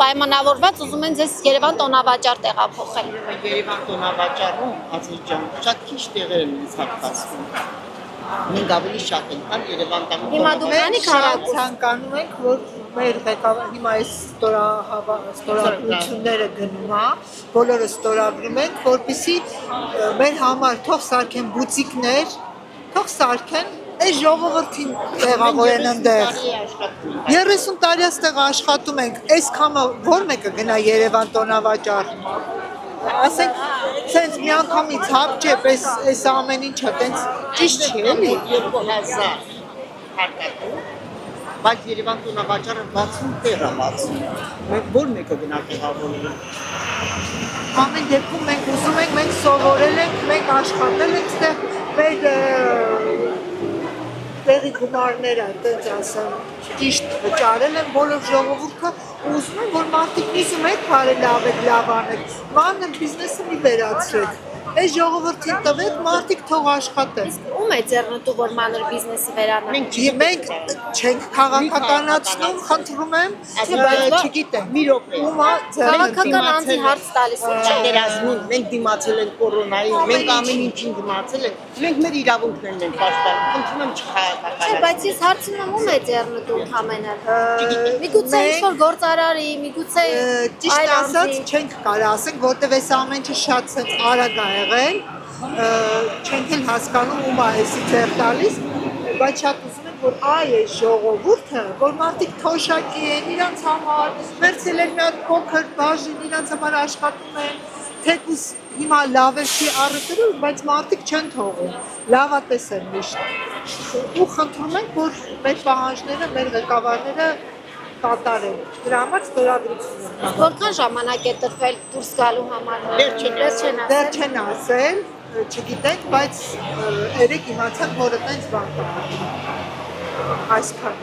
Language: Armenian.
պայմանավորված ուզում են ձեզ Երևան տոնավաճառ տեղափոխել։ Երևան տոնավաճառում Ազիջան շատ քիչ տեղեր են ինձ հատկացվում։ Մենք ավելի շատ ենք կան Երևան տանում։ Հիմա դու քանի քառակուսի ցանկանում ենք, որ մեր ղեկավար հիմա այս ստորագրությունները գնում է, բոլորը ստորագրում ենք, որպեսզի մեր համար թող սարքեն բուտիկներ, թող սարքեն այս ժողովրդին տեղավորեն այնտեղ։ 30 տարի այստեղ աշխատում ենք, այս կամը որ մեկը գնա Երևան տոնավաճառ։ Ասենք, ցենց մի անգամից հապճեպ այս ամեն ինչը տենց ճիշտ չի էլի։ 2000 հարկատու, բայց Երևան տոնավաճառը 60 տեղ է բացում։ Մենք որ մեկը գնա տեղավորում։ Ամեն դեպքում մենք ուզում ենք, մենք սովորել ենք, մենք աշխատել ենք ստեղ մեր տեղի գումարները, տենց ասեմ, ճիշտ վճարել են բոլոր ժողովուրդը, ուզում են, որ մարդիկ ուզում եք բարել լավ անեք, մանր բիզնեսը մի վերացրեք, այս ժողովրդին տվեք, մարդիկ թող աշխատեն։ Ում է ձեռնտու, որ մանր բիզնեսը վերանա։ Մենք չենք քաղաքականացնում, խնդրում եմ, չգիտեմ, մի րոպե։ ումա Քաղաքական անձի հարց տալիս եք, չէ՞։ Պատերազմին մենք դիմացել ենք կորոնայի, մենք ամեն ինչին դիմացել ենք, մենք մեր իրավունքներն ենք պաշտպանում, խնդրում եմ Չէ, չխաղաղականալ։ բայց ես հարցնում եմ ում է ձեռնտու ընդհանրապես։ Միգուցե ինչ-որ գործարարի, միգուցե ճիշտ ասած չենք կարող ասենք, որտեվ այս ամեն ինչը շատ ցած արագ է եղել, չենք էլ հասկանում ում է էսի ձեռ տալիս, բայց շատ ուզում ենք, որ այս ժողովուրդը, որ մարդիկ թոշակի են, իրանց համար վերցել են մի հատ փոքր բաժին, իրանց համար աշխատում են, թեկուզ հիմա լավ է չի առտելու, բայց մարդիկ չեն թողում, լավատես են միշտ։ Ու խնդրում ենք, որ մեր պահանջները, մեր ղեկավարները կատարեն։ Դրա համար ստորագրություն։ Որքան ժամանակ է տրվել դուրս գալու համար։ Դեռ չեն ասել, չգիտենք, բայց երեք իմացանք, որ այդպես բան կա։ Այսքան։